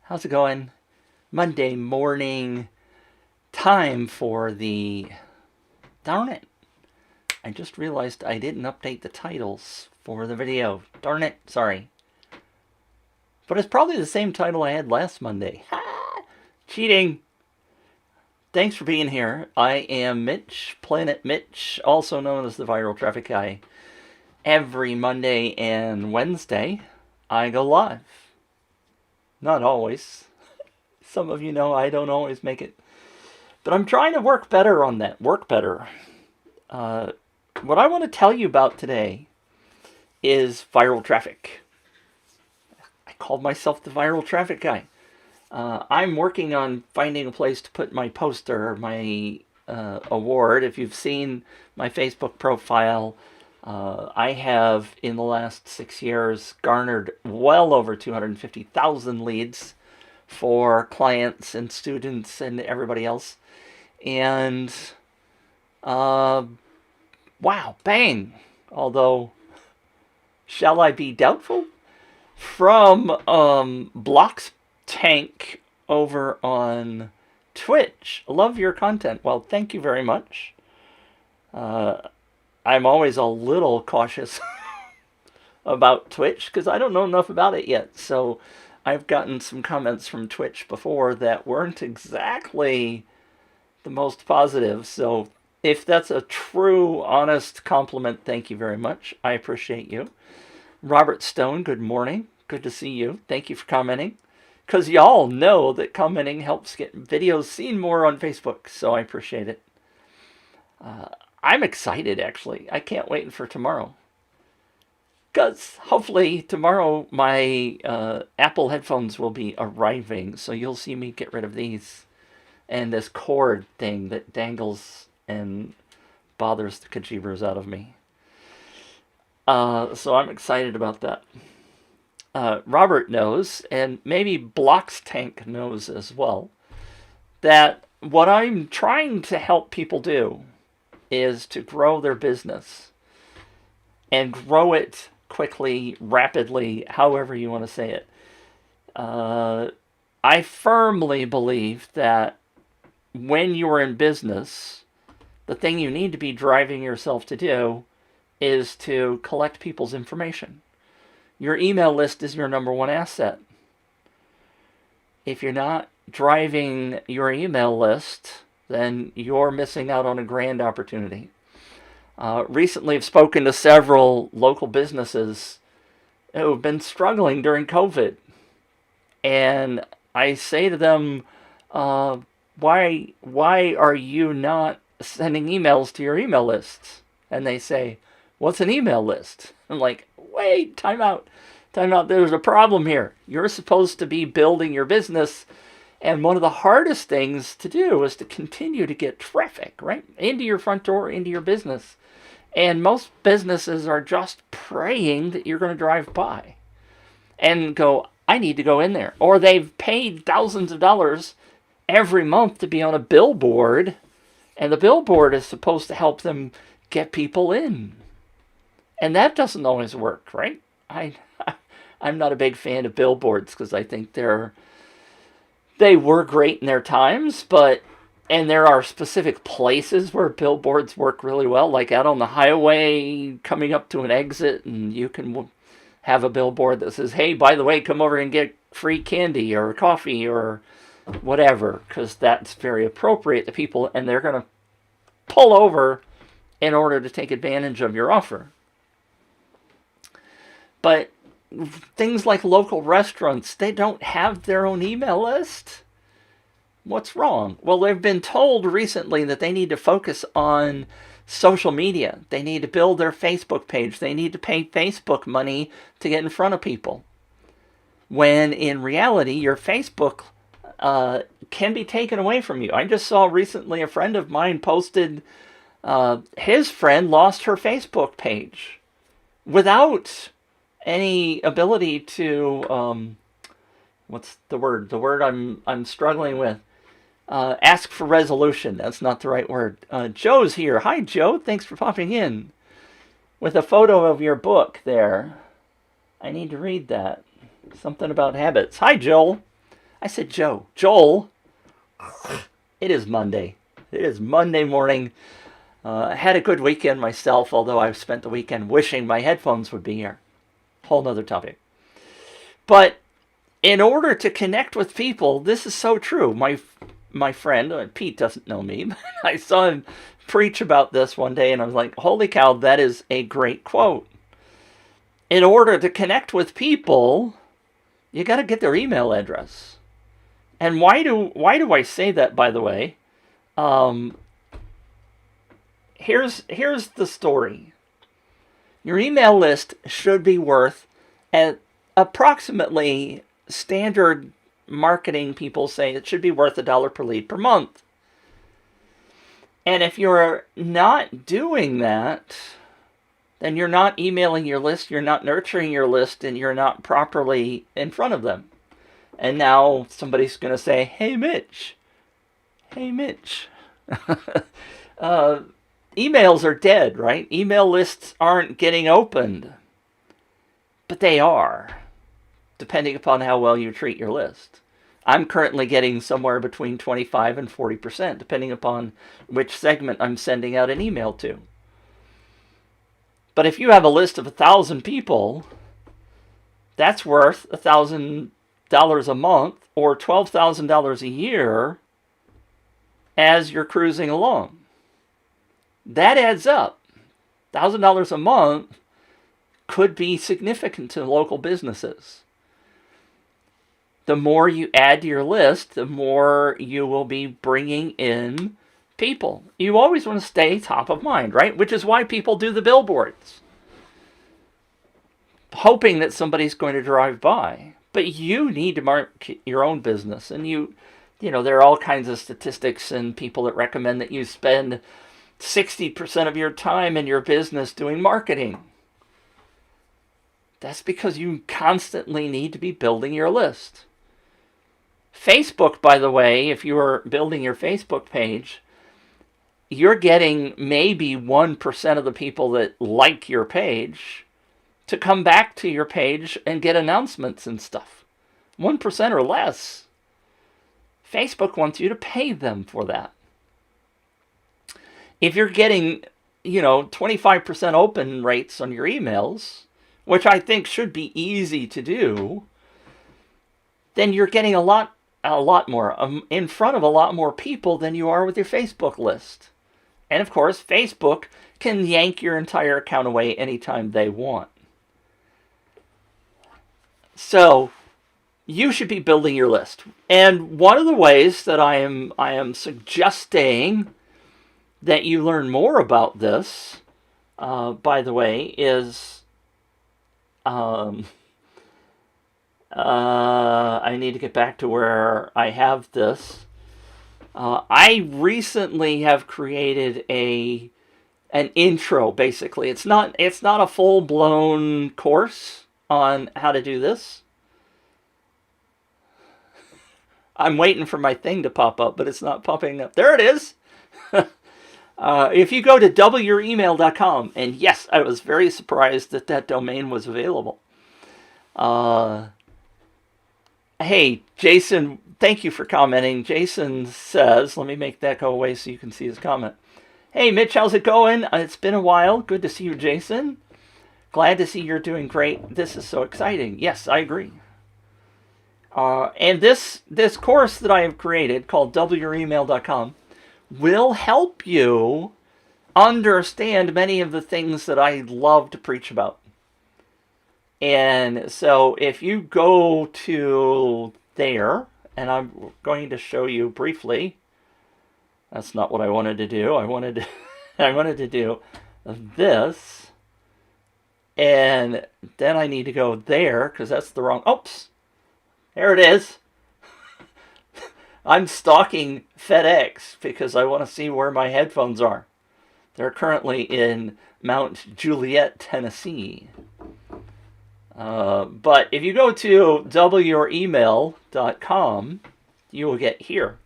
How's it going? Monday morning, time for the... Darn it. I just realized I didn't update the titles for the video. Darn it, sorry. But it's probably the same title I had last Monday. Ha! Cheating! Thanks for being here. I am Mitch, Planet Mitch, also known as the Viral Traffic Guy. Every Monday and Wednesday, I go live. Not always. Some of you know I don't always make it. But I'm trying to work better on that. Work better. What I want to tell you about today is viral traffic. I called myself the Viral Traffic Guy. I'm working on finding a place to put my poster, my award. If you've seen my Facebook profile, I have, in the last 6 years, garnered well over 250,000 leads for clients and students and everybody else. And, wow, bang. Although, shall I be doubtful? From Blocks Tank over on Twitch. Love your content. Well, thank you very much. I'm always a little cautious about Twitch because I don't know enough about it yet. So I've gotten some comments from Twitch before that weren't exactly the most positive. So if that's a true, honest compliment, thank you very much. I appreciate you. Robert Stone, good morning. Good to see you. Thank you for commenting. Because y'all know that commenting helps get videos seen more on Facebook, so I appreciate it. I'm excited, actually. I can't wait for tomorrow. Because hopefully tomorrow my Apple headphones will be arriving, so you'll see me get rid of these. And this cord thing that dangles and bothers the kajibers out of me. So I'm excited about that. Robert knows, and maybe Blocks Tank knows as well, that what I'm trying to help people do is to grow their business and grow it quickly, rapidly, however you want to say it. I firmly believe that when you're in business, the thing you need to be driving yourself to do is to collect people's information. Your email list is your number one asset. If you're not driving your email list, then you're missing out on a grand opportunity. Recently, I've spoken to several local businesses who have been struggling during COVID. And I say to them, why are you not sending emails to your email lists? And they say, what's an email list? I'm like, wait, time out. There's a problem here. You're supposed to be building your business. And one of the hardest things to do is to continue to get traffic, right? Into your front door, into your business. And most businesses are just praying that you're going to drive by and go, I need to go in there. Or they've paid thousands of dollars every month to be on a billboard. And the billboard is supposed to help them get people in. And that doesn't always work, right? I'm not a big fan of billboards because I think they were great in their times, and there are specific places where billboards work really well, like out on the highway coming up to an exit, and you can have a billboard that says, hey, by the way, come over and get free candy or coffee or whatever, because that's very appropriate to people, and they're going to pull over in order to take advantage of your offer. But things like local restaurants, they don't have their own email list. What's wrong? Well, they've been told recently that they need to focus on social media. They need to build their Facebook page. They need to pay Facebook money to get in front of people. When in reality, your Facebook can be taken away from you. I just saw recently a friend of mine posted his friend lost her Facebook page without any ability to what's the word? The word I'm struggling with. Ask for resolution. That's not the right word. Joe's here. Hi, Joe. Thanks for popping in. With a photo of your book there. I need to read that. Something about habits. Hi, Joel. I said, Joel, it is Monday. It is Monday morning. I had a good weekend myself, although I've spent the weekend wishing my headphones would be here. Whole nother topic. But in order to connect with people, this is so true. My friend, Pete doesn't know me, but I saw him preach about this one day, and I was like, holy cow, that is a great quote. In order to connect with people, you got to get their email address. And why do I say that, by the way? Here's the story. Your email list should be worth, at approximately, standard marketing people say it should be worth $1 per lead per month. And if you're not doing that, then you're not emailing your list, you're not nurturing your list, and you're not properly in front of them. And now somebody's going to say, hey, Mitch. Emails are dead, right? Email lists aren't getting opened. But they are, depending upon how well you treat your list. I'm currently getting somewhere between 25 and 40%, depending upon which segment I'm sending out an email to. But if you have a list of 1,000 people, that's worth $1,000 a month or $12,000 a year as you're cruising along. That adds up. $1,000 a month could be significant to local businesses. The more you add to your list, the more you will be bringing in people. You always want to stay top of mind, right? Which is why people do the billboards, hoping that somebody's going to drive by. But you need to market your own business. And you know, there are all kinds of statistics and people that recommend that you spend 60% of your time in your business doing marketing. That's because you constantly need to be building your list. Facebook, by the way, if you are building your Facebook page, you're getting maybe 1% of the people that like your page to come back to your page and get announcements and stuff. 1% or less. Facebook wants you to pay them for that. If you're getting, 25% open rates on your emails, which I think should be easy to do, then you're getting a lot more in front of a lot more people than you are with your Facebook list. And of course, Facebook can yank your entire account away anytime they want. So you should be building your list. And one of the ways that I am suggesting that you learn more about this, by the way, is I need to get back to where I have this. I recently have created an intro, basically. It's not a full-blown course on how to do this. I'm waiting for my thing to pop up, but it's not popping up. There it is. If you go to doubleyouremail.com, and yes, I was very surprised that domain was available. Hey, Jason, thank you for commenting. Jason says, let me make that go away so you can see his comment. Hey, Mitch, how's it going? It's been a while. Good to see you, Jason. Glad to see you're doing great. This is so exciting. Yes, I agree. And this course that I have created called doubleyouremail.com will help you understand many of the things that I love to preach about. And so if you go to there, and I'm going to show you briefly, that's not what I wanted to do. I wanted to do this, and then I need to go there because that's the wrong, oops, there it is. I'm stalking FedEx because I want to see where my headphones are. They're currently in Mount Juliet, Tennessee. But if you go to doubleyouremail.com, you will get here.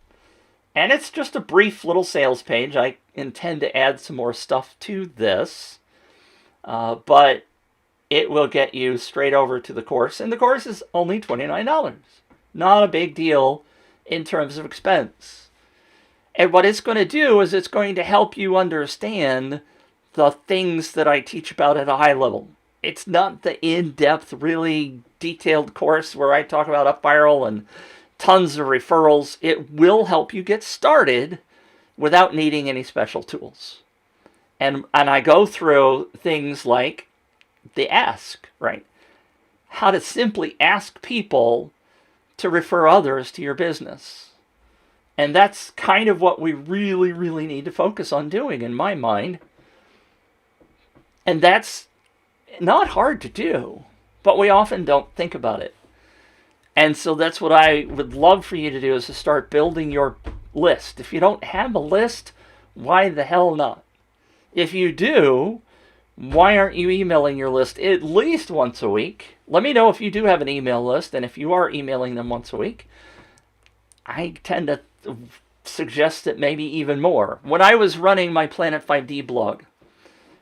And it's just a brief little sales page. I intend to add some more stuff to this. But it will get you straight over to the course. And the course is only $29. Not a big deal in terms of expense. And what it's going to do is it's going to help you understand the things that I teach about at a high level. It's not the in-depth, really detailed course where I talk about UpViral and tons of referrals. It will help you get started without needing any special tools. And I go through things like the ask, right? How to simply ask people to refer others to your business. And that's kind of what we really, really need to focus on doing, in my mind. And that's not hard to do, but we often don't think about it. And so that's what I would love for you to do, is to start building your list. If you don't have a list, why the hell not? If you do, why aren't you emailing your list at least once a week? Let me know if you do have an email list, and if you are emailing them once a week. I tend to suggest that maybe even more. When I was running my Planet 5D blog,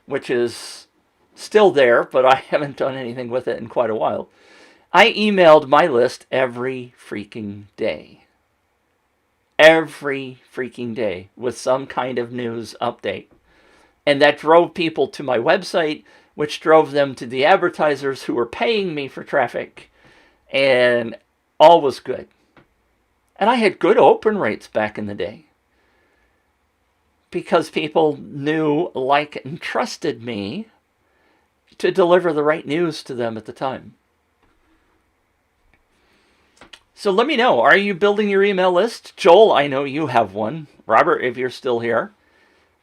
which is still there, but I haven't done anything with it in quite a while, I emailed my list every freaking day. Every freaking day with some kind of news update. And that drove people to my website, which drove them to the advertisers who were paying me for traffic. And all was good. And I had good open rates back in the day, because people knew, liked, and trusted me to deliver the right news to them at the time. So let me know, are you building your email list? Joel, I know you have one. Robert, if you're still here.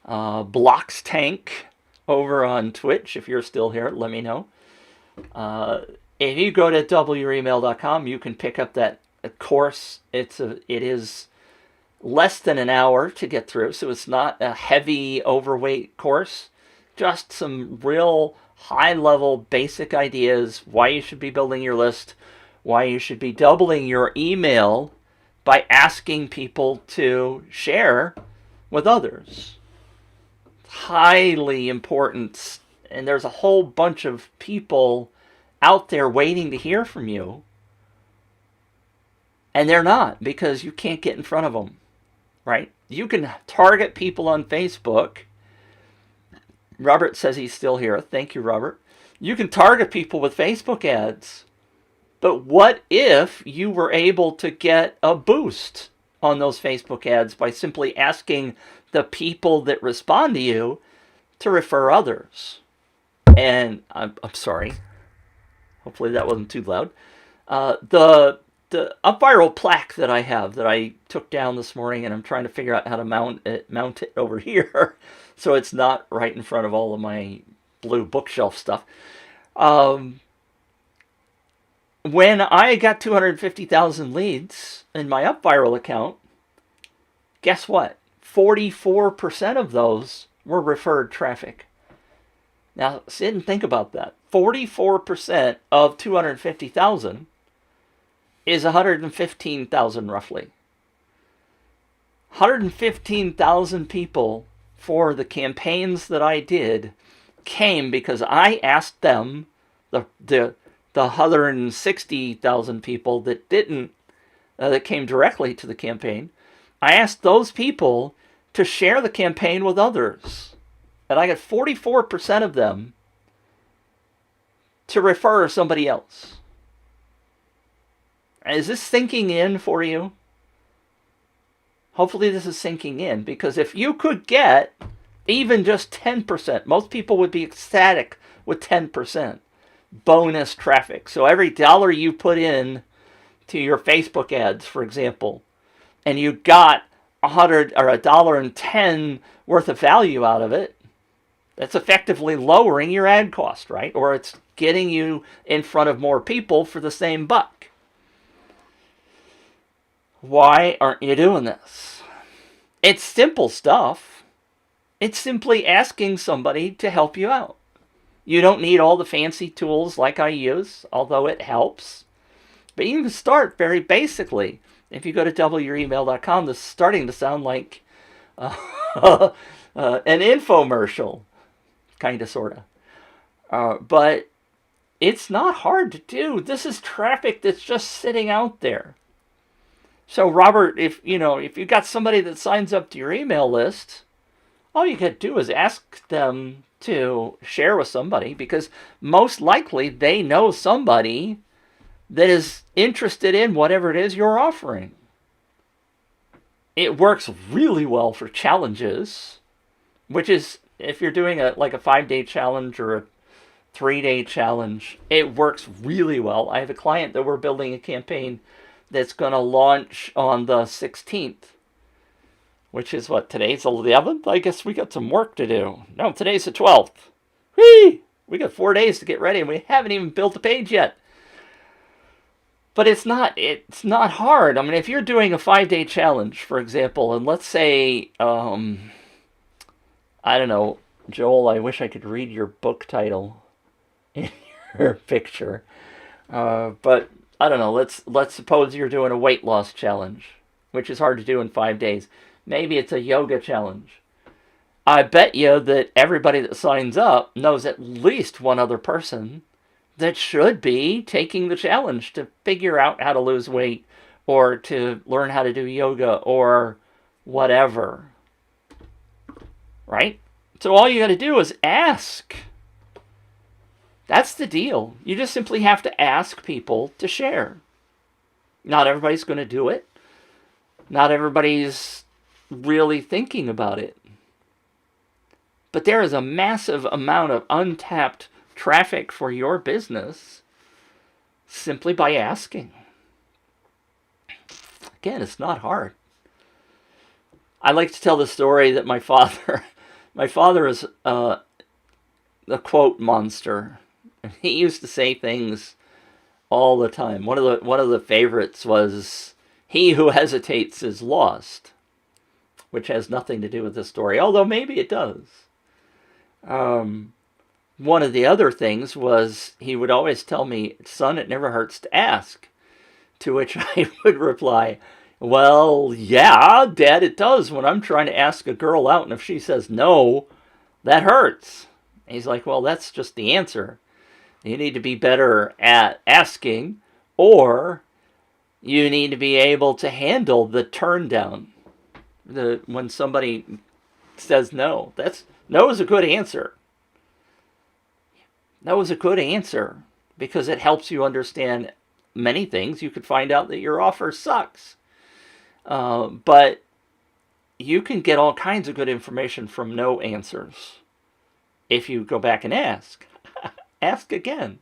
Blocks Tank over on Twitch, if you're still here, let me know. If you go to wremail.com, you can pick up that course. It is less than an hour to get through, so it's not a heavy, overweight course. Just some real high-level basic ideas, why you should be building your list, why you should be doubling your email by asking people to share with others. Highly important, and there's a whole bunch of people out there waiting to hear from you, and they're not, because you can't get in front of them, right? You can target people on Facebook. Robert says he's still here. Thank you, Robert. You can target people with Facebook ads, but what if you were able to get a boost on those Facebook ads by simply asking the people that respond to you to refer others? And I'm sorry. Hopefully that wasn't too loud. The UpViral plaque that I have, that I took down this morning, and I'm trying to figure out how to mount it over here so it's not right in front of all of my blue bookshelf stuff. When I got 250,000 leads in my UpViral account, guess what? 44% of those were referred traffic. Now, sit and think about that. 44% of 250,000 is 115,000 roughly. 115,000 people for the campaigns that I did came because I asked them, the 160,000 people that didn't, that came directly to the campaign, I asked those people to share the campaign with others. And I got 44% of them to refer somebody else. Is this sinking in for you? Hopefully this is sinking in, because if you could get even just 10%, most people would be ecstatic with 10% bonus traffic. So every dollar you put in to your Facebook ads, for example, and you got $100 or $1.10 worth of value out of it, that's effectively lowering your ad cost, right? Or it's getting you in front of more people for the same buck. Why aren't you doing this? It's simple stuff. It's simply asking somebody to help you out. You don't need all the fancy tools like I use, although it helps. But you can start very basically. If you go to wremail.com, this is starting to sound like an infomercial, kind of, sort of. But it's not hard to do. This is traffic that's just sitting out there. So Robert, if you got somebody that signs up to your email list, all you got to do is ask them to share with somebody, because most likely they know somebody that is interested in whatever it is you're offering. It works really well for challenges, which is if you're doing a 5-day challenge or a 3-day challenge, it works really well. I have a client that we're building a campaign that's going to launch on the 16th, which is what, today's the 11th? I guess we got some work to do. No, today's the 12th. Whee! We got 4 days to get ready, and we haven't even built the page yet. But it's not hard. I mean, if you're doing a 5-day challenge, for example, and let's say, I don't know, Joel, I wish I could read your book title in your picture. But I don't know, let's suppose you're doing a weight loss challenge, which is hard to do in 5 days. Maybe it's a yoga challenge. I bet you that everybody that signs up knows at least one other person that should be taking the challenge to figure out how to lose weight or to learn how to do yoga or whatever. Right? So all you got to do is ask. That's the deal. You just simply have to ask people to share. Not everybody's going to do it. Not everybody's really thinking about it. But there is a massive amount of untapped traffic for your business simply by asking. Again, it's not hard. I like to tell the story that my father is a quote monster. He used to say things all the time. One of the favorites was, "He who hesitates is lost," which has nothing to do with this story, although maybe it does. One of the other things was he would always tell me, "Son, it never hurts to ask." To which I would reply, "Well, yeah, Dad, it does when I'm trying to ask a girl out, and if she says no, that hurts." And he's like, "Well, that's just the answer. You need to be better at asking, or you need to be able to handle the turn down. When somebody says no, no is a good answer. No is a good answer because it helps you understand many things. You could find out that your offer sucks. But you can get all kinds of good information from no answers if you go back and ask. Ask again.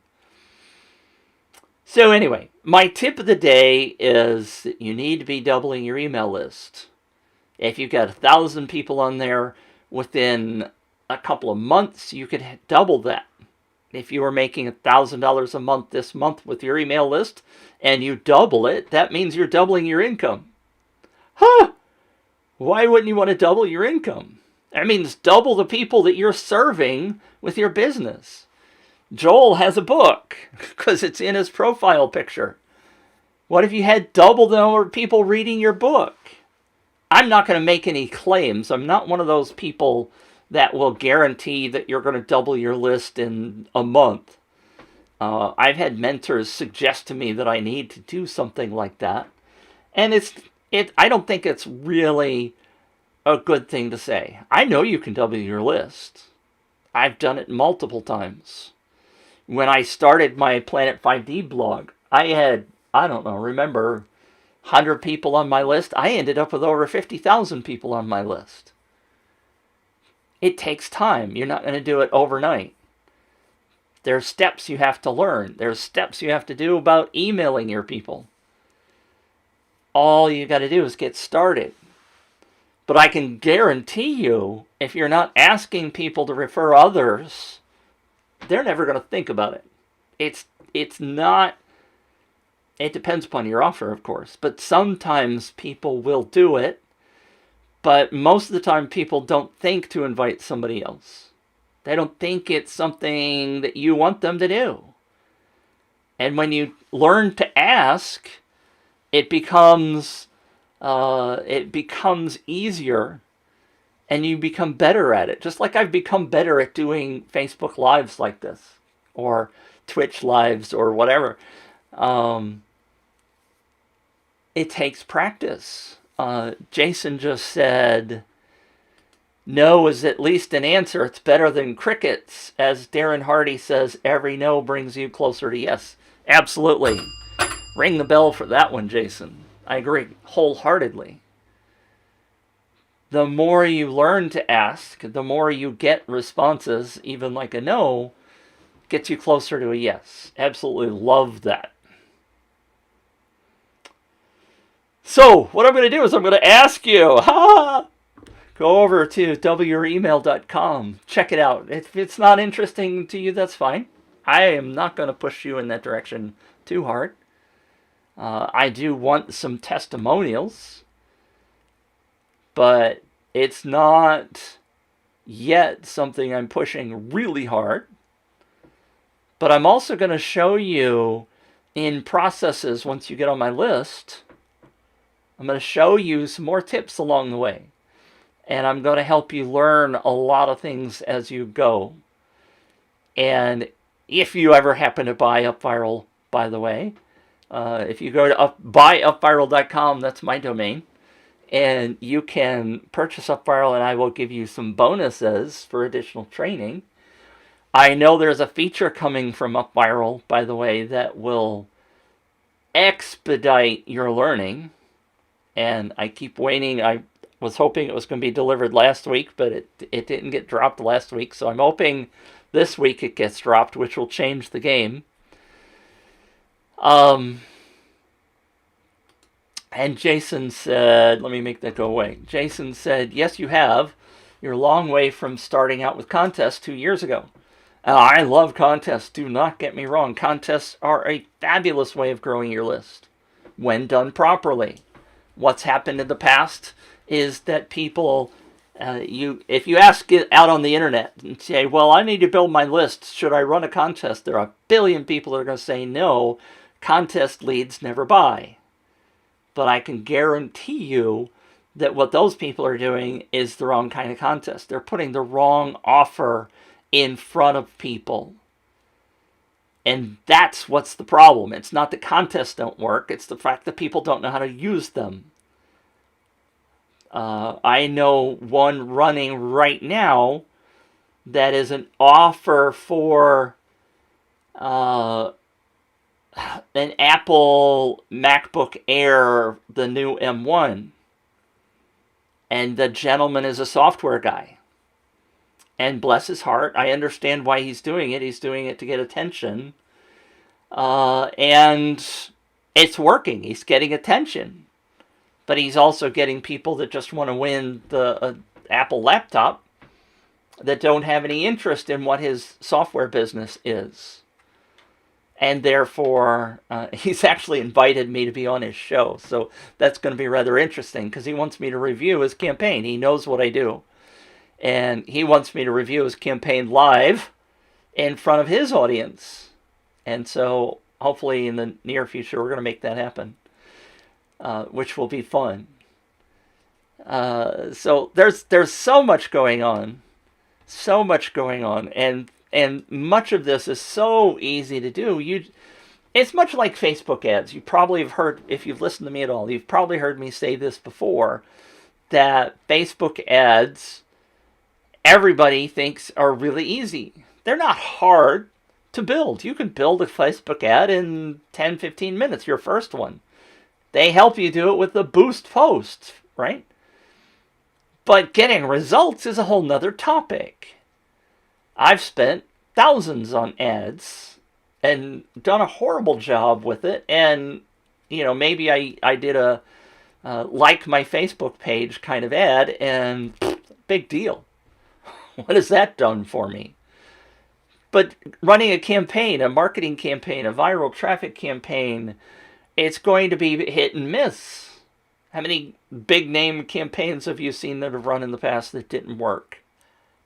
So anyway, my tip of the day is that you need to be doubling your email list. If you've got 1,000 people on there, within a couple of months, you could double that. If you were making $1,000 a month this month with your email list, and you double it, that means you're doubling your income. Huh! Why wouldn't you want to double your income? That means double the people that you're serving with your business. Joel has a book because it's in his profile picture. What if you had double the number of people reading your book? I'm not going to make any claims. I'm not one of those people that will guarantee that you're going to double your list in a month. I've had mentors suggest to me that I need to do something like that. And I don't think it's really a good thing to say. I know you can double your list. I've done it multiple times. When I started my Planet 5D blog, I had, remember 100 people on my list. I ended up with over 50,000 people on my list. It takes time. You're not going to do it overnight. There's steps you have to learn. There's steps you have to do about emailing your people. All you got to do is get started. But I can guarantee you, if you're not asking people to refer others, they're never going to think about it. It's not, it depends upon your offer, of course, but sometimes people will do it, but most of the time people don't think to invite somebody else. They don't think it's something that you want them to do. And when you learn to ask, it becomes easier. And you become better at it. Just like I've become better at doing Facebook Lives like this. Or Twitch Lives or whatever. it takes practice. Jason just said, no is at least an answer. It's better than crickets. As Darren Hardy says, every no brings you closer to yes. Absolutely. Ring the bell for that one, Jason. I agree wholeheartedly. The more you learn to ask, the more you get responses, even like a no, gets you closer to a yes. Absolutely love that. So, what I'm going to do is I'm going to ask you, go over to wyouremail.com. Check it out. If it's not interesting to you, that's fine. I am not going to push you in that direction too hard. I do want some testimonials, but it's not yet something I'm pushing really hard. But I'm also going to show you in processes once you get on my list. I'm going to show you some more tips along the way. And I'm going to help you learn a lot of things as you go. And if you ever happen to buy UpViral, by the way, if you go to buyupviral.com, that's my domain, and you can purchase UpViral, and I will give you some bonuses for additional training. I know there's a feature coming from UpViral, by the way, that will expedite your learning. And I keep waiting. I was hoping it was going to be delivered last week, but it didn't get dropped last week. So I'm hoping this week it gets dropped, which will change the game. And Jason said, let me make that go away. Jason said, yes, you have. You're a long way from starting out with contests 2 years ago. I love contests. Do not get me wrong. Contests are a fabulous way of growing your list when done properly. What's happened in the past is that people, if you ask it out on the internet and say, well, I need to build my list, should I run a contest? There are a billion people that are going to say no. Contest leads never buy. But I can guarantee you that what those people are doing is the wrong kind of contest. They're putting the wrong offer in front of people. And that's what's the problem. It's not that contests don't work. It's the fact that people don't know how to use them. I know one running right now that is an offer for an Apple MacBook Air, the new M1. And the gentleman is a software guy. And bless his heart, I understand why he's doing it. He's doing it to get attention. And it's working. He's getting attention. But he's also getting people that just want to win the Apple laptop that don't have any interest in what his software business is. And therefore, he's actually invited me to be on his show. So that's going to be rather interesting because he wants me to review his campaign. He knows what I do. And he wants me to review his campaign live in front of his audience. And so hopefully in the near future, we're going to make that happen, which will be fun. So there's so much going on. So much going on. And much of this is so easy to do. It's much like Facebook ads. You probably have heard, if you've listened to me at all, you've probably heard me say this before, that Facebook ads, everybody thinks are really easy. They're not hard to build. You can build a Facebook ad in 10, 15 minutes, your first one. They help you do it with the boost posts, right? But getting results is a whole nother topic. I've spent thousands on ads and done a horrible job with it. And, maybe I did a like my Facebook page kind of ad and big deal. What has that done for me? But running a campaign, a marketing campaign, a viral traffic campaign, it's going to be hit and miss. How many big name campaigns have you seen that have run in the past that didn't work?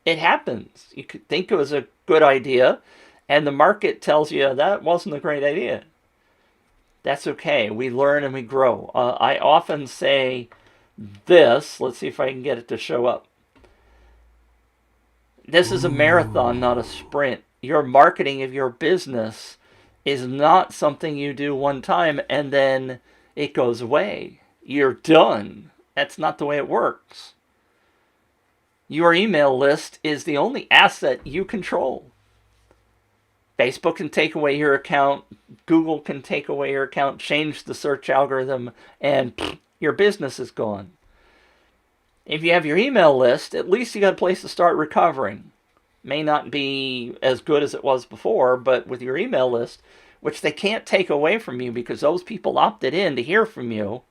It happens. You could think it was a good idea, and the market tells you that wasn't a great idea. That's okay. We learn and we grow. I often say this. Let's see if I can get it to show up. This is a marathon, not a sprint. Your marketing of your business is not something you do one time and then it goes away. You're done. That's not the way it works. Your email list is the only asset you control. Facebook can take away your account, Google can take away your account, change the search algorithm, and your business is gone. If you have your email list, at least you got a place to start recovering. May not be as good as it was before, but with your email list, which they can't take away from you because those people opted in to hear from you,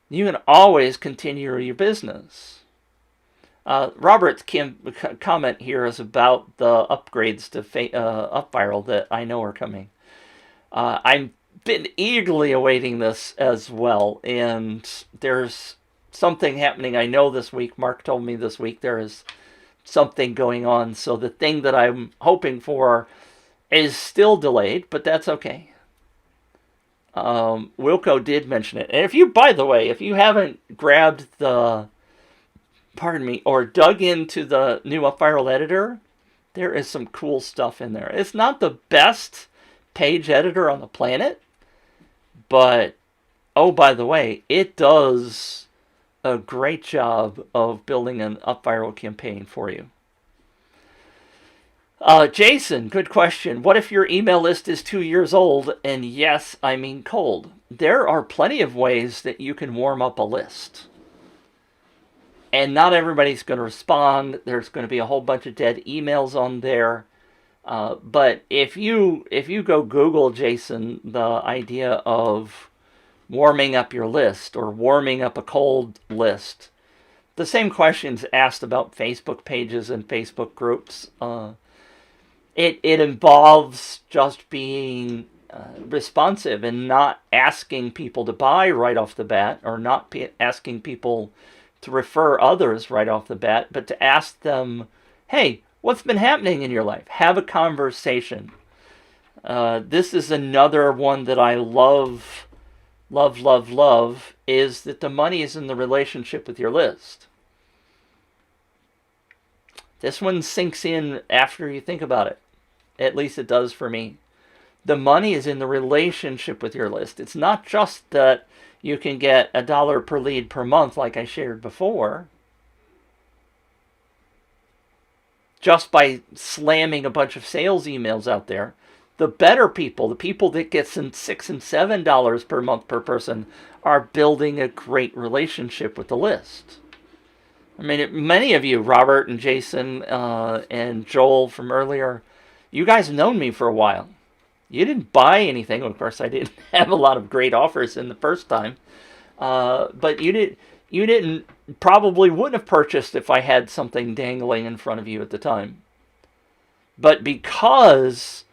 you can always continue your business. Robert's comment here is about the upgrades to UpViral that I know are coming. I've been eagerly awaiting this as well, and there's something happening. I know this week. Mark told me this week there is something going on. So the thing that I'm hoping for is still delayed, but that's okay. Wilco did mention it. And if you, by the way, if you haven't grabbed or dug into the new UpViral editor, there is some cool stuff in there. It's not the best page editor on the planet, but, oh, by the way, it does a great job of building an UpViral campaign for you. Jason, good question. What if your email list is 2 years old? And yes, I mean cold. There are plenty of ways that you can warm up a list. And not everybody's going to respond. There's going to be a whole bunch of dead emails on there. But if you go Google, Jason, the idea of warming up your list or warming up a cold list, the same questions asked about Facebook pages and Facebook groups. It involves just being responsive and not asking people to buy right off the bat, or not asking people to refer others right off the bat, but to ask them, hey, what's been happening in your life? Have a conversation. This is another one that I love, is that the money is in the relationship with your list. This one sinks in after you think about it. At least it does for me. The money is in the relationship with your list. It's not just that you can get $1 per lead per month like I shared before, just by slamming a bunch of sales emails out there. The better people, the people that get $6 and $7 per month per person, are building a great relationship with the list. I mean, many of you, Robert and Jason and Joel from earlier, you guys have known me for a while. You didn't buy anything. Of course, I didn't have a lot of great offers in the first time. But you didn't probably wouldn't have purchased if I had something dangling in front of you at the time. But because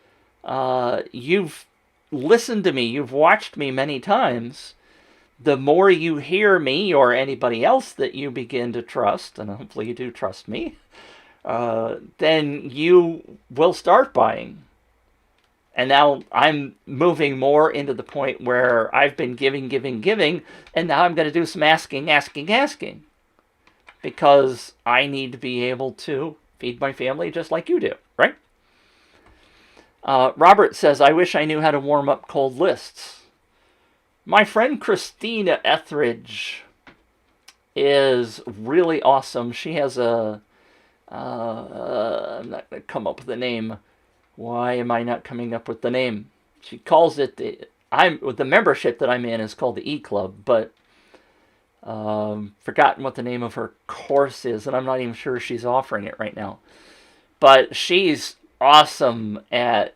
you've listened to me, you've watched me many times, the more you hear me or anybody else that you begin to trust, and hopefully you do trust me, then you will start buying. And now I'm moving more into the point where I've been giving, and now I'm going to do some asking. Because I need to be able to feed my family just like you do, right? Robert says, I wish I knew how to warm up cold lists. My friend Christina Etheridge is really awesome. She has I'm not going to come up with a name. Why am I not coming up with the name? She calls it the membership that I'm in is called the E-Club, but forgotten what the name of her course is, and I'm not even sure she's offering it right now. But she's awesome at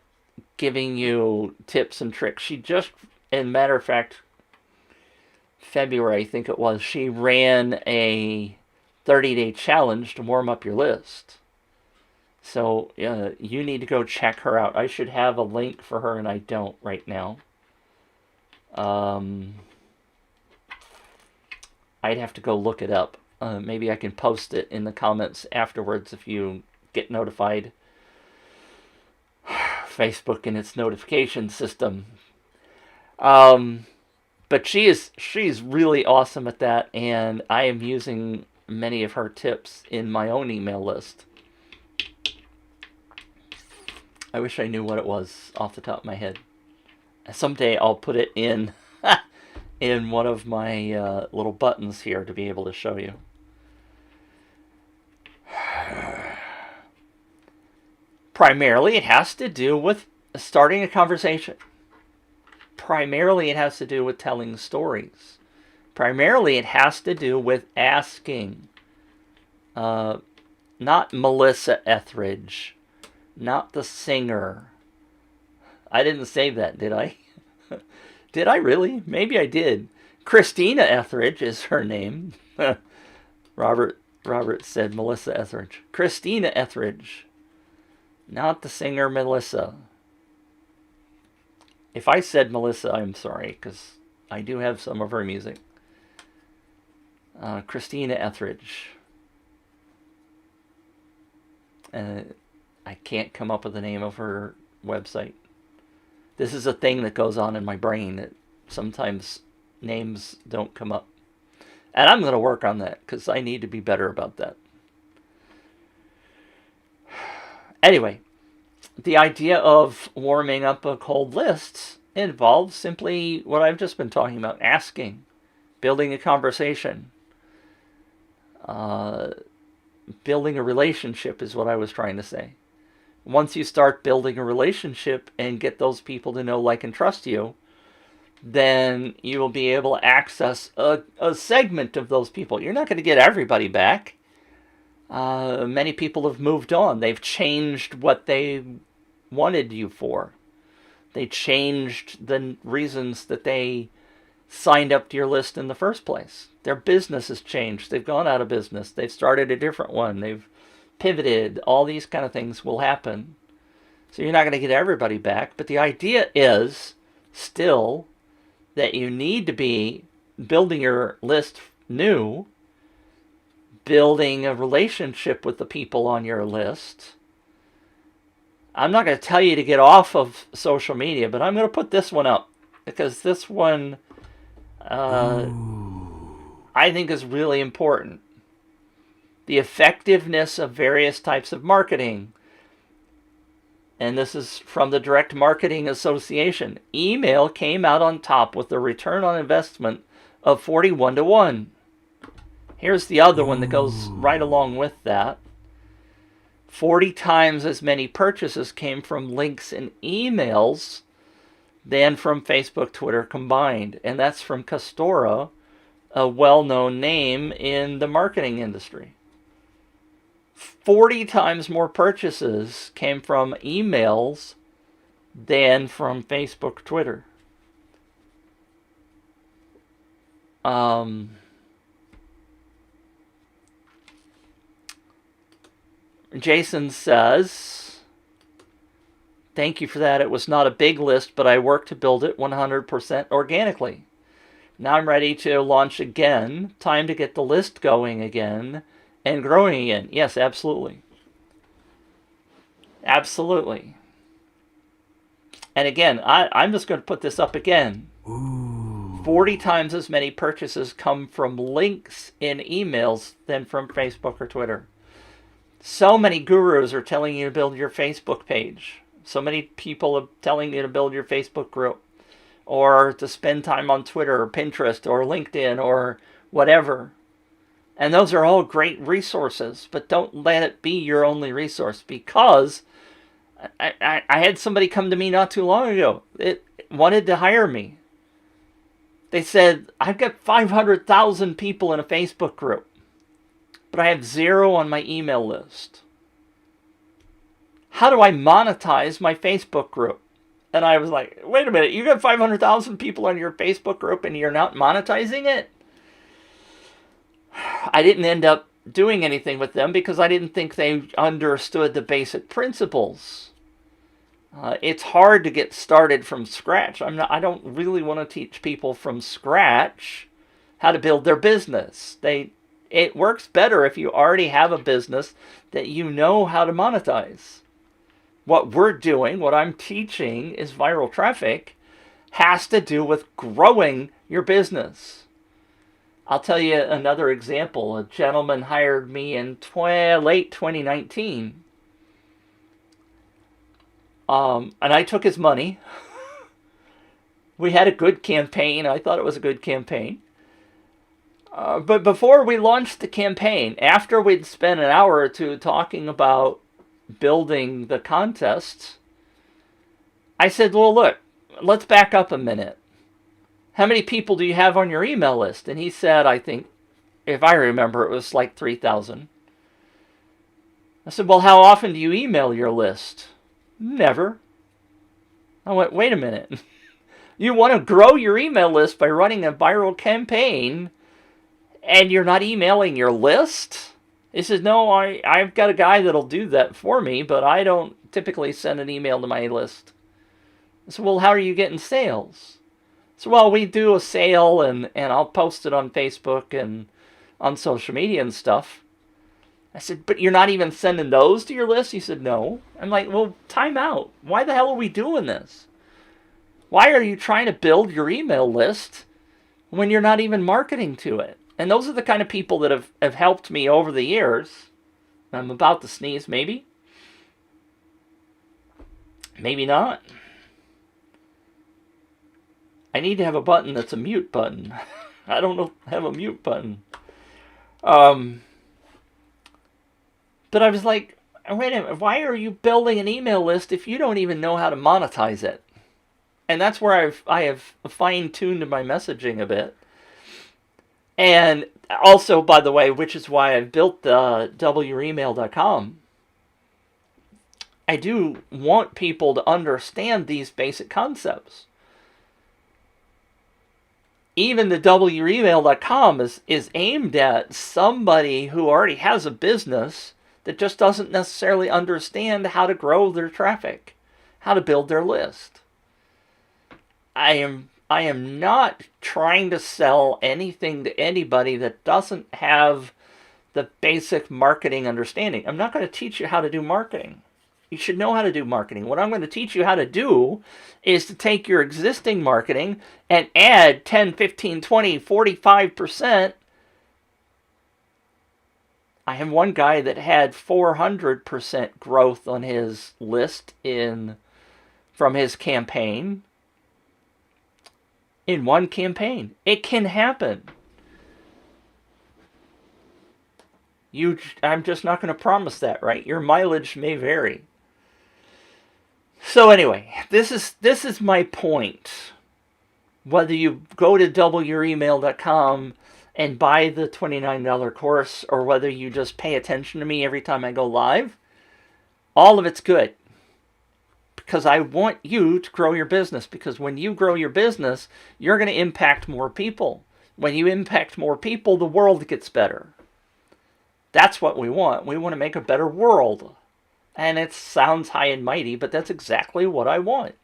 giving you tips and tricks. She just, as a matter of fact, February, I think it was, she ran a 30-day challenge to warm up your list. So you need to go check her out. I should have a link for her, and I don't right now. I'd have to go look it up. Maybe I can post it in the comments afterwards if you get notified. Facebook and its notification system. But she's really awesome at that, and I am using many of her tips in my own email list. I wish I knew what it was off the top of my head. Someday I'll put it in in one of my little buttons here to be able to show you. Primarily, it has to do with starting a conversation. Primarily, it has to do with telling stories. Primarily, it has to do with asking. Not Melissa Etheridge. Not the singer. I didn't say that, did I? Did I really? Maybe I did. Christina Etheridge is her name. Robert said Melissa Etheridge. Christina Etheridge. Not the singer Melissa. If I said Melissa, I'm sorry, because I do have some of her music. Christina Etheridge. I can't come up with the name of her website. This is a thing that goes on in my brain that sometimes names don't come up. And I'm going to work on that because I need to be better about that. Anyway, the idea of warming up a cold list involves simply what I've just been talking about, asking, building a conversation. Building a relationship is what I was trying to say. Once you start building a relationship and get those people to know, like, and trust you, then you will be able to access a segment of those people. You're not going to get everybody back. Many people have moved on. They've changed what they wanted you for. They changed the reasons that they signed up to your list in the first place. Their business has changed. They've gone out of business. They've started a different one. They've pivoted. All these kind of things will happen. So you're not going to get everybody back. But the idea is still that you need to be building your list new, building a relationship with the people on your list. I'm not going to tell you to get off of social media, but I'm going to put this one up because this one I think is really important. The effectiveness of various types of marketing. And this is from the Direct Marketing Association. Email came out on top with a return on investment of 41-1. Here's the other one that goes right along with that. 40 times as many purchases came from links and emails than from Facebook, Twitter combined. And that's from Castora, a well-known name in the marketing industry. 40 times more purchases came from emails than from Facebook, Twitter. Jason says, thank you for that. It was not a big list, but I worked to build it 100% organically. Now I'm ready to launch again. Time to get the list going again and growing again. Yes, absolutely. Absolutely. And again, I'm just going to put this up again. 40 times as many purchases come from links in emails than from Facebook or Twitter. So many gurus are telling you to build your Facebook page. So many people are telling you to build your Facebook group, or to spend time on Twitter or Pinterest or LinkedIn or whatever. And those are all great resources, but don't let it be your only resource, because I had somebody come to me not too long ago. It wanted to hire me. They said, I've got 500,000 people in a Facebook group, but I have 0 on my email list. How do I monetize my Facebook group? And I was like, wait a minute, you got 500,000 people on your Facebook group and you're not monetizing it? I didn't end up doing anything with them because I didn't think they understood the basic principles. It's hard to get started from scratch. I don't really want to teach people from scratch how to build their business. It works better if you already have a business that you know how to monetize. What we're doing, what I'm teaching, is viral traffic, has to do with growing your business. I'll tell you another example. A gentleman hired me in late 2019. And I took his money. We had a good campaign. I thought it was a good campaign. But before we launched the campaign, after we'd spent an hour or two talking about building the contest, I said, well, look, let's back up a minute. How many people do you have on your email list? And he said, I think, if I remember, it was like 3,000. I said, well, how often do you email your list? Never. I went, wait a minute. You want to grow your email list by running a viral campaign and you're not emailing your list? He says, no, I've got a guy that'll do that for me, but I don't typically send an email to my list. I said, well, how are you getting sales? So, well, we do a sale and I'll post it on Facebook and on social media and stuff. I said, but you're not even sending those to your list? He said, no. I'm like, well, time out. Why the hell are we doing this? Why are you trying to build your email list when you're not even marketing to it? And those are the kind of people that have helped me over the years. I'm about to sneeze, maybe. Maybe not. I need to have a button that's a mute button. I don't have a mute button. But I was like, wait a minute, why are you building an email list if you don't even know how to monetize it? And that's where I have fine-tuned my messaging a bit. And also, by the way, which is why I've built the wemail.com, I do want people to understand these basic concepts. Even the wemail.com is aimed at somebody who already has a business that just doesn't necessarily understand how to grow their traffic, how to build their list. I am not trying to sell anything to anybody that doesn't have the basic marketing understanding. I'm not going to teach you how to do marketing. You should know how to do marketing. What I'm going to teach you how to do is to take your existing marketing and add 10, 15, 20, 45%. I have one guy that had 400% growth on his list from his campaign. In one campaign. It can happen. I'm just not going to promise that, right? Your mileage may vary. So anyway, this is my point. Whether you go to wemail.com and buy the $29 course, or whether you just pay attention to me every time I go live, all of it's good. Because I want you to grow your business. Because when you grow your business, you're going to impact more people. When you impact more people, the world gets better. That's what we want. We want to make a better world. And it sounds high and mighty, but that's exactly what I want.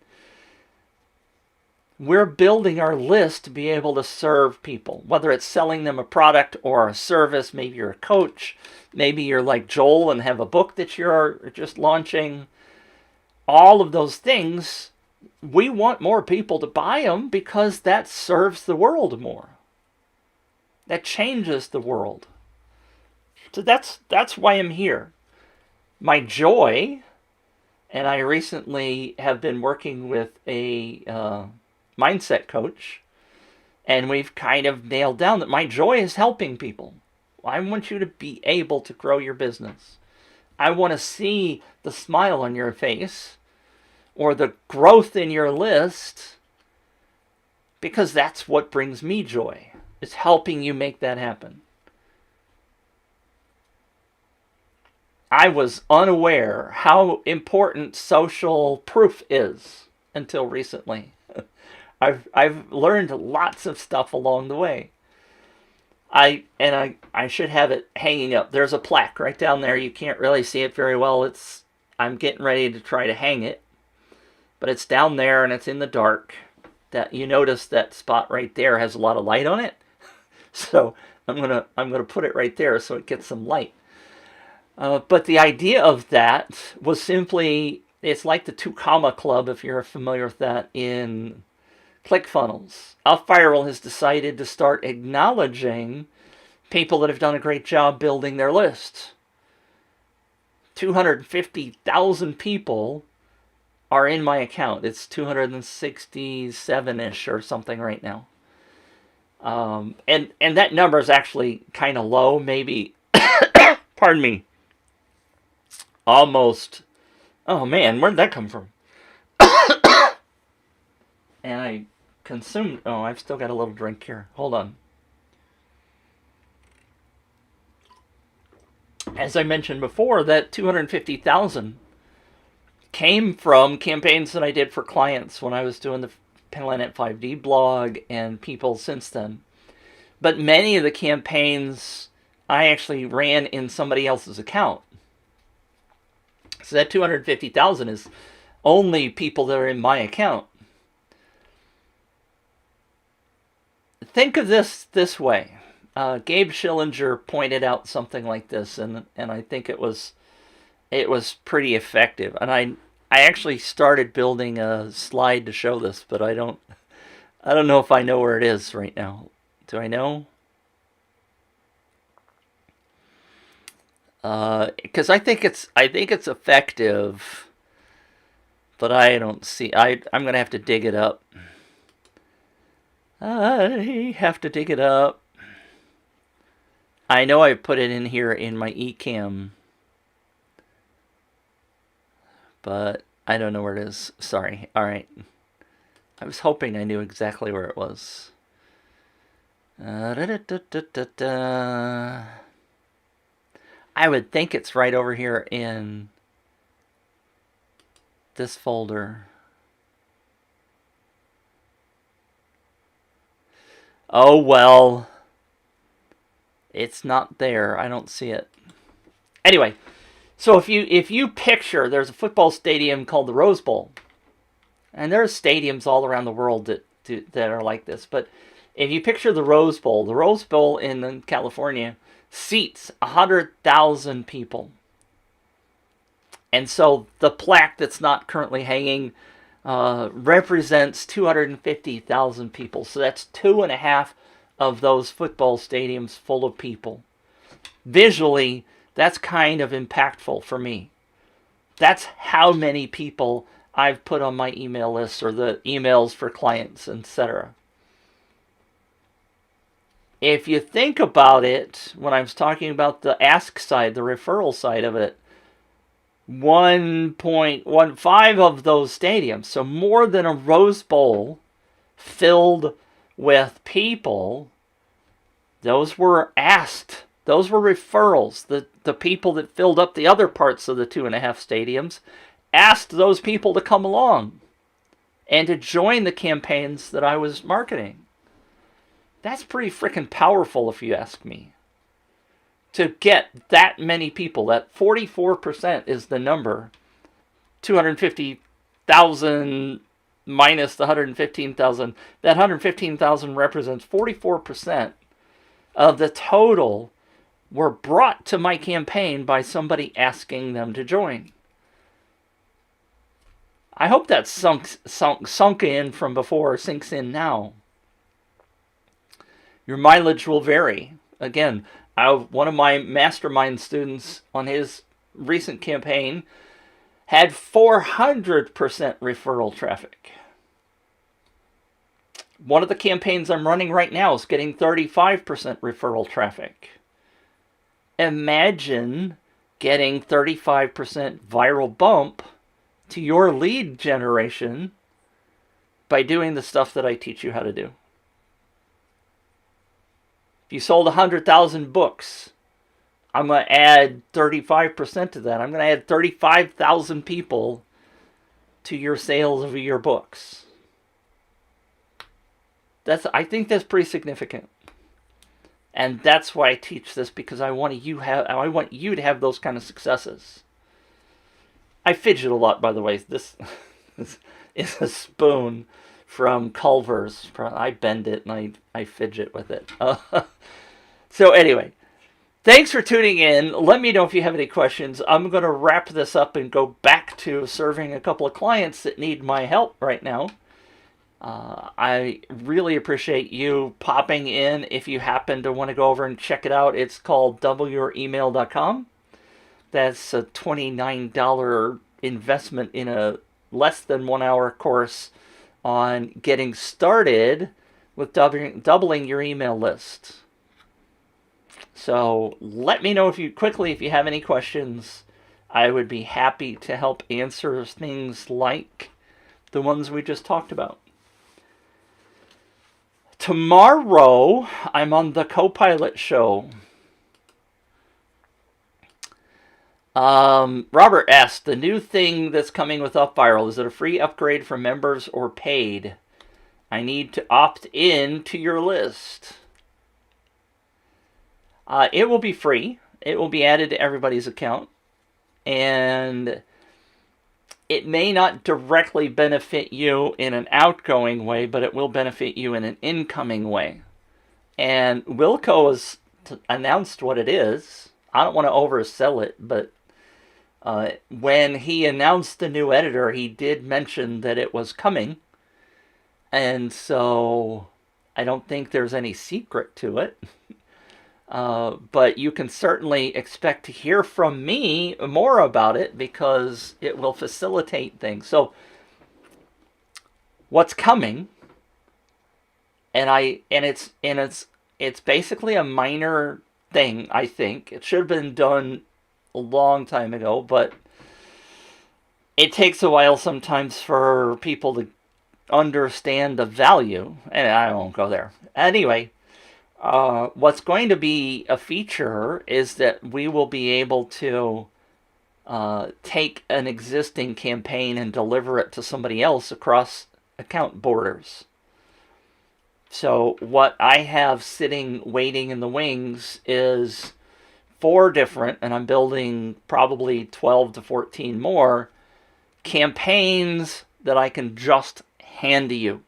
We're building our list to be able to serve people, whether it's selling them a product or a service. Maybe you're a coach. Maybe you're like Joel and have a book that you're just launching. All of those things, we want more people to buy them because that serves the world more. That changes the world. So that's why I'm here. My joy, and I recently have been working with a mindset coach, and we've kind of nailed down that my joy is helping people. I want you to be able to grow your business. I want to see the smile on your face or the growth in your list, because that's what brings me joy. It's helping you make that happen. I was unaware how important social proof is until recently. I've learned lots of stuff along the way. I should have it hanging up. There's a plaque right down there. You can't really see it very well. I'm getting ready to try to hang it, but it's down there and it's in the dark. That you notice that spot right there has a lot of light on it. So I'm gonna put it right there so it gets some light. But the idea of that was simply, it's like the 2 Comma Club, if you're familiar with that, in ClickFunnels. Outviral has decided to start acknowledging people that have done a great job building their list. 250,000 people are in my account. It's 267-ish or something right now. And that number is actually kind of low, maybe, pardon me, almost, oh man, where'd that come from? And I consumed, oh, I've still got a little drink here. Hold on. As I mentioned before, that 250,000 came from campaigns that I did for clients when I was doing the Planet 5D blog and people since then. But many of the campaigns I actually ran in somebody else's account. So that 250,000 is only people that are in my account. Think of this way. Gabe Schillinger pointed out something like this, and I think it was pretty effective. And I actually started building a slide to show this, but I don't know if I know where it is right now. Do I know? Because I think it's effective, but I don't see. I'm gonna have to dig it up. I have to dig it up. I know I put it in here in my Ecamm, but I don't know where it is. Sorry. All right. I was hoping I knew exactly where it was. I would think it's right over here in this folder. Oh well. It's not there. I don't see it. Anyway, so if you picture, there's a football stadium called the Rose Bowl, and there's stadiums all around the world that are like this. But if you picture the Rose Bowl in California seats 100,000 people, and so the plaque that's not currently hanging represents 250,000 people. So that's 2.5 of those football stadiums full of people. Visually, that's kind of impactful for me. That's how many people I've put on my email list or the emails for clients, etc. If you think about it, when I was talking about the ask side, the referral side of it, 1.15 of those stadiums, so more than a Rose Bowl filled with people, those were asked. Those were referrals. The people that filled up the other parts of the 2.5 stadiums asked those people to come along and to join the campaigns that I was marketing. That's pretty freaking powerful if you ask me. To get that many people, that 44% is the number. 250,000 minus the 115,000. That 115,000 represents 44% of the total were brought to my campaign by somebody asking them to join. I hope that sunk in from before, sinks in now. Your mileage will vary. Again, one of my mastermind students on his recent campaign had 400% referral traffic. One of the campaigns I'm running right now is getting 35% referral traffic. Imagine getting 35% viral bump to your lead generation by doing the stuff that I teach you how to do. If you sold 100,000 books, I'm going to add 35% to that. I'm going to add 35,000 people to your sales of your books. I think that's pretty significant. And that's why I teach this, because I want you to have those kind of successes. I fidget a lot, by the way. This is a spoon from Culver's. I bend it and I fidget with it. So anyway, thanks for tuning in. Let me know if you have any questions. I'm going to wrap this up and go back to serving a couple of clients that need my help right now. I really appreciate you popping in. If you happen to want to go over and check it out, it's called doubleyouremail.com. That's a $29 investment in a less than 1 hour course on getting started with doubling your email list. So let me know if you have any questions. I would be happy to help answer things like the ones we just talked about. Tomorrow, I'm on the Copilot show. Robert asked, the new thing that's coming with UpViral, is it a free upgrade for members or paid? I need to opt in to your list. It will be free. It will be added to everybody's account. And it may not directly benefit you in an outgoing way, but it will benefit you in an incoming way. And Wilco has announced what it is. I don't want to oversell it, but when he announced the new editor, he did mention that it was coming. And so I don't think there's any secret to it. But you can certainly expect to hear from me more about it because it will facilitate things. So what's coming, and it's basically a minor thing, I think. It should have been done a long time ago, but it takes a while sometimes for people to understand the value, and I won't go there. Anyway, what's going to be a feature is that we will be able to take an existing campaign and deliver it to somebody else across account borders. So what I have sitting waiting in the wings is 4 different, and I'm building probably 12 to 14 more campaigns that I can just hand to you.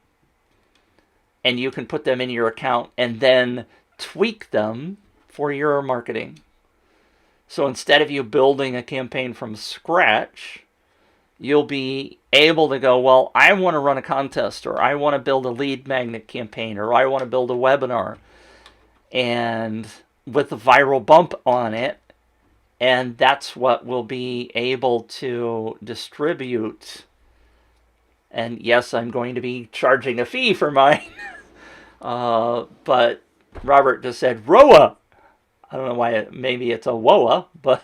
And you can put them in your account and then tweak them for your marketing. So instead of you building a campaign from scratch, you'll be able to go, well, I want to run a contest, or I want to build a lead magnet campaign, or I want to build a webinar, and with a viral bump on it. And that's what we'll be able to distribute. And yes, I'm going to be charging a fee for mine. But Robert just said ROA. I don't know why. Maybe it's a WOA, but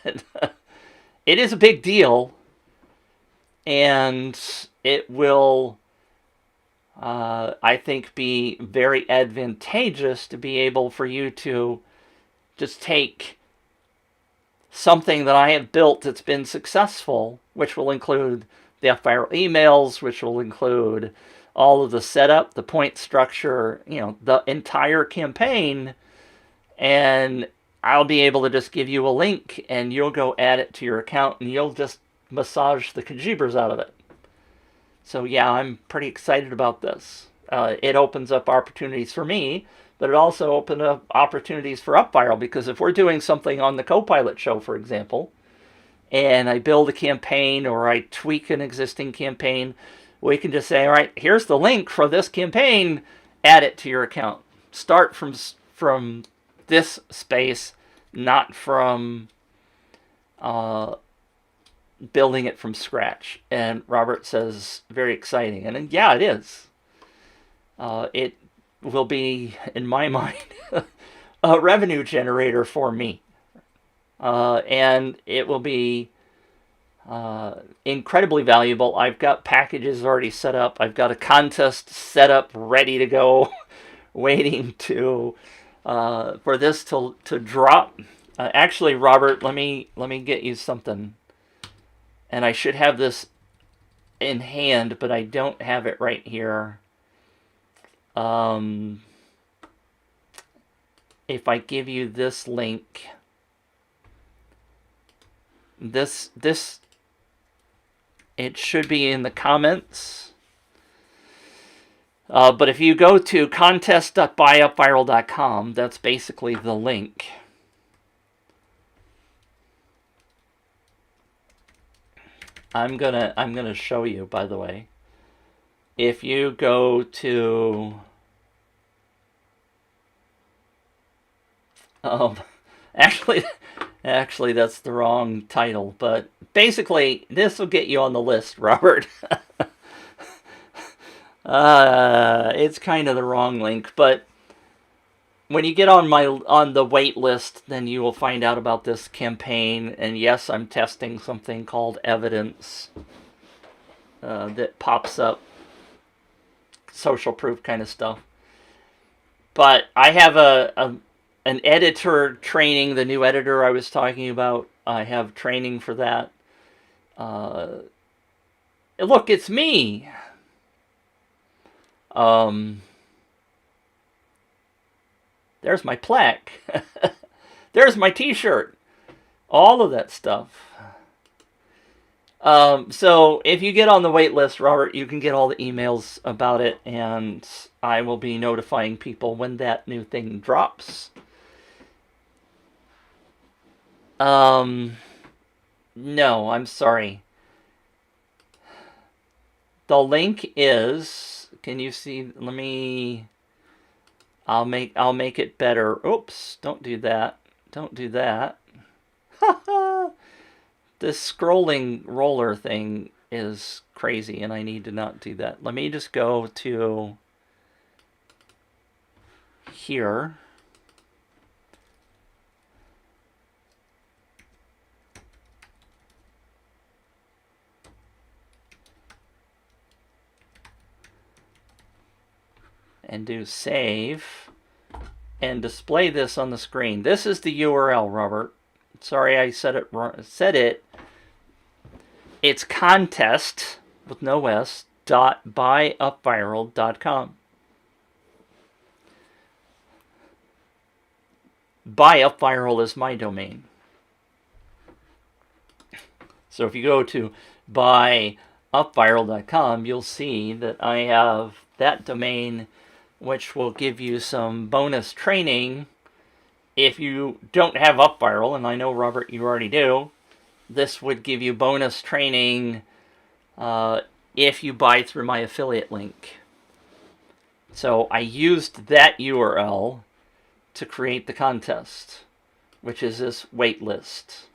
it is a big deal. And it will, I think, be very advantageous to be able for you to just take something that I have built that's been successful, which will include the UpViral emails, which will include all of the setup, the point structure, the entire campaign, and I'll be able to just give you a link and you'll go add it to your account and you'll just massage the kajibers out of it. So yeah, I'm pretty excited about this. It opens up opportunities for me, but it also opens up opportunities for UpViral, because if we're doing something on the Copilot show, for example, and I build a campaign or I tweak an existing campaign, we can just say, all right, here's the link for this campaign, add it to your account. Start from this space, not from building it from scratch. And Robert says, very exciting. And yeah, it is. It will be, in my mind, a revenue generator for me. And it will be incredibly valuable. I've got packages already set up. I've got a contest set up, ready to go, waiting to for this to drop. Actually, Robert, let me get you something. And I should have this in hand, but I don't have it right here. If I give you this link, this it should be in the comments. But if you go to contest.buyupviral.com, that's basically the link. I'm gonna show you, by the way. If you go to actually that's the wrong title, but basically this will get you on the list, Robert. It's kind of the wrong link, but when you get on the wait list, then you will find out about this campaign. And yes, I'm testing something called Evidence that pops up, social proof kind of stuff. But I have an editor training, the new editor I was talking about. I have training for that. Look, it's me. There's my plaque. There's my t-shirt. All of that stuff. So if you get on the wait list, Robert, you can get all the emails about it, and I will be notifying people when that new thing drops. No, I'm sorry. The link is, can you see, I'll make it better. Oops, don't do that. Don't do that. This scrolling roller thing is crazy, and I need to not do that. Let me just go to here. And do save and display this on the screen. This is the URL, Robert. Sorry I said it wrong. It's contest with no S .buyupviral.com. Buyupviral is my domain. So if you go to buyupviral.com, you'll see that I have that domain, which will give you some bonus training. If you don't have UpViral, and I know, Robert, you already do, this would give you bonus training if you buy through my affiliate link. So I used that URL to create the contest, which is this wait list.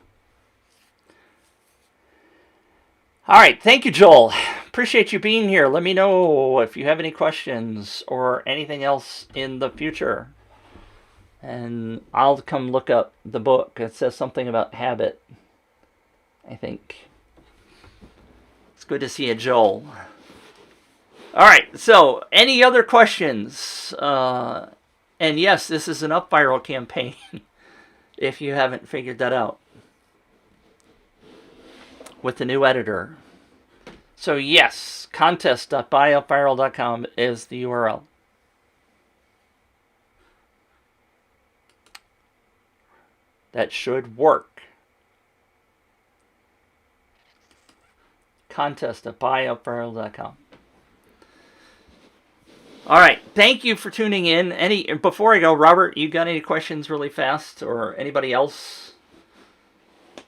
All right, thank you, Joel. Appreciate you being here. Let me know if you have any questions or anything else in the future. And I'll come look up the book. It says something about habit, I think. It's good to see you, Joel. All right, so any other questions? And yes, this is an UpViral campaign, if you haven't figured that out, with the new editor. So yes, contest.buyupviral.com is the URL. That should work. Contest.buyupviral.com. All right, thank you for tuning in. Before I go, Robert, you got any questions really fast, or anybody else?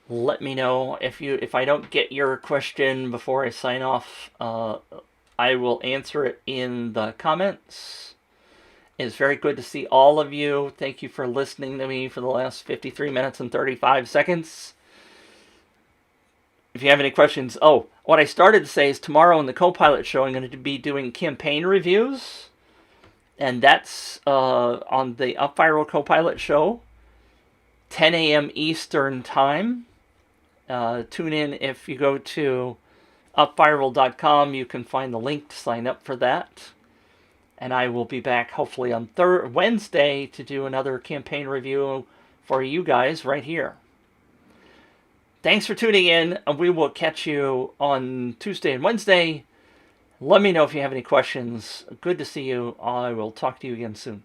Let me know. If I don't get your question before I sign off, I will answer it in the comments. It's very good to see all of you. Thank you for listening to me for the last 53 minutes and 35 seconds. If you have any questions, what I started to say is tomorrow in the Copilot show, I'm going to be doing campaign reviews. And that's on the UpViral Copilot show, 10 a.m. Eastern Time. Tune in. If you go to upviral.com, you can find the link to sign up for that. And I will be back hopefully on Wednesday to do another campaign review for you guys right here. Thanks for tuning in. We will catch you on Tuesday and Wednesday. Let me know if you have any questions. Good to see you. I will talk to you again soon.